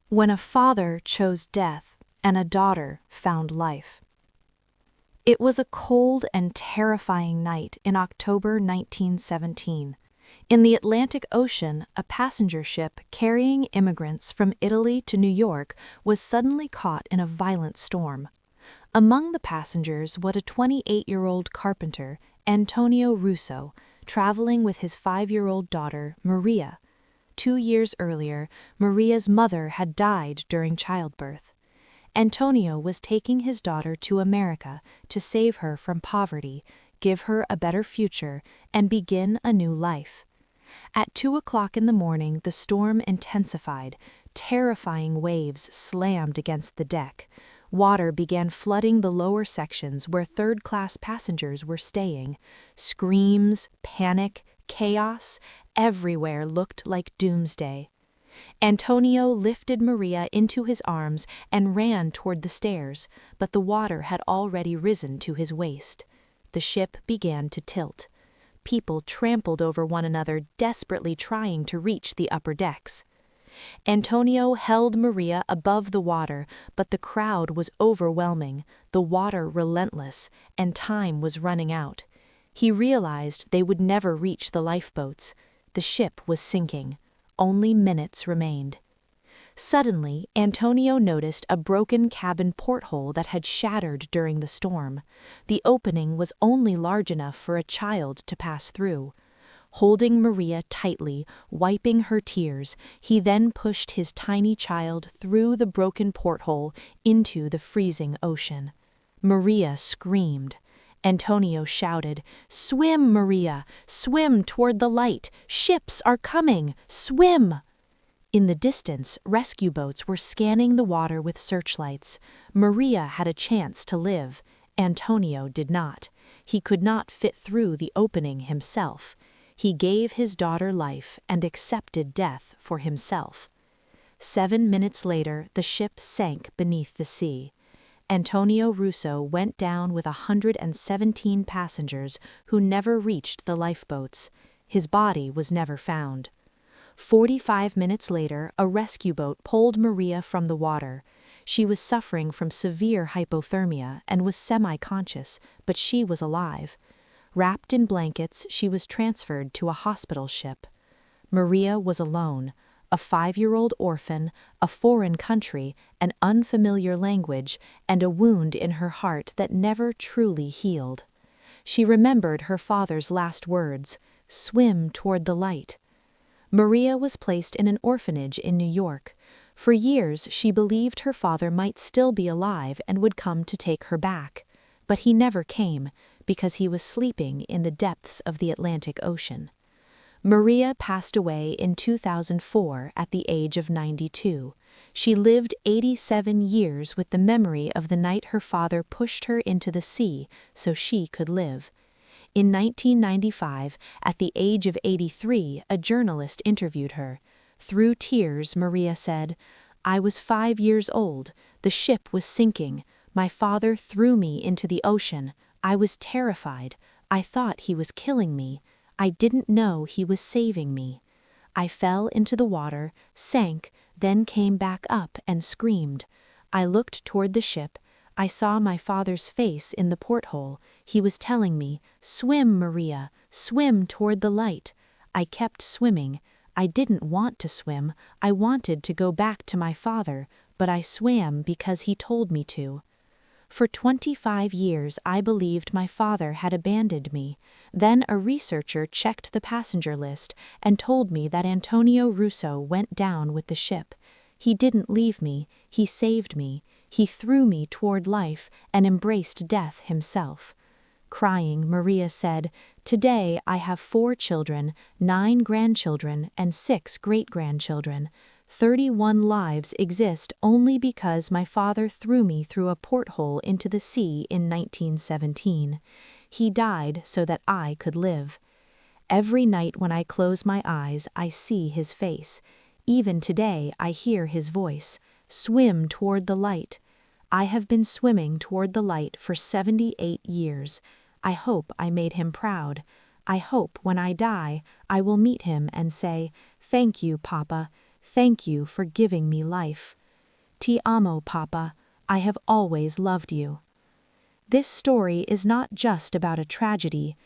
When a father chose death and a daughter found life. It was a cold and terrifying night in October 1917. In the Atlantic Ocean, a passenger ship carrying immigrants from Italy to New York was suddenly caught in a violent storm. Among the passengers was a 28-year-old carpenter, Antonio Russo, traveling with his 5-year-old daughter, Maria. 2 years earlier, Maria's mother had died during childbirth. Antonio was taking his daughter to America to save her from poverty, give her a better future, and begin a new life. At 2 o'clock in the morning, the storm intensified. Terrifying waves slammed against the deck. Water began flooding the lower sections where third-class passengers were staying. Screams, panic, chaos, everywhere looked like doomsday. Antonio lifted Maria into his arms and ran toward the stairs, but the water had already risen to his waist. The ship began to tilt. People trampled over one another, desperately trying to reach the upper decks. Antonio held Maria above the water, but the crowd was overwhelming, the water relentless, and time was running out. He realized they would never reach the lifeboats. The ship was sinking. Only minutes remained. Suddenly, Antonio noticed a broken cabin porthole that had shattered during the storm. The opening was only large enough for a child to pass through. Holding Maria tightly, wiping her tears, he then pushed his tiny child through the broken porthole into the freezing ocean. Maria screamed. Antonio shouted, "Swim, Maria! Swim toward the light! Ships are coming! Swim!" In the distance, rescue boats were scanning the water with searchlights. Maria had a chance to live. Antonio did not. He could not fit through the opening himself. He gave his daughter life and accepted death for himself. 7 minutes later, the ship sank beneath the sea. Antonio Russo went down with 117 passengers who never reached the lifeboats. His body was never found. 45 minutes later, a rescue boat pulled Maria from the water. She was suffering from severe hypothermia and was semi-conscious, but she was alive. Wrapped in blankets, she was transferred to a hospital ship. Maria was alone. A 5-year-old orphan, a foreign country, an unfamiliar language, and a wound in her heart that never truly healed. She remembered her father's last words, "Swim toward the light." Maria was placed in an orphanage in New York. For years, she believed her father might still be alive and would come to take her back. But he never came, because he was sleeping in the depths of the Atlantic Ocean. Maria passed away in 2004 at the age of 92. She lived 87 years with the memory of the night her father pushed her into the sea so she could live. In 1995, at the age of 83, a journalist interviewed her. Through tears, Maria said, "I was 5 years old. The ship was sinking. My father threw me into the ocean. I was terrified. I thought he was killing me. I didn't know he was saving me. I fell into the water, sank, then came back up and screamed. I looked toward the ship. I saw my father's face in the porthole. He was telling me, 'Swim, Maria, swim toward the light.' I kept swimming. I didn't want to swim. I wanted to go back to my father, but I swam because he told me to. For 25 years, I believed my father had abandoned me. Then a researcher checked the passenger list and told me that Antonio Russo went down with the ship. He didn't leave me. He saved me. He threw me toward life and embraced death himself." Crying, Maria said, "Today I have 4 children, 9 grandchildren, and 6 great-grandchildren. 31 lives exist only because my father threw me through a porthole into the sea in 1917. He died so that I could live. Every night when I close my eyes, I see his face. Even today, I hear his voice. Swim toward the light. I have been swimming toward the light for 78 years. I hope I made him proud. I hope when I die, I will meet him and say, 'Thank you, Papa. Thank you for giving me life. Ti amo, Papa. I have always loved you. This story is not just about a tragedy,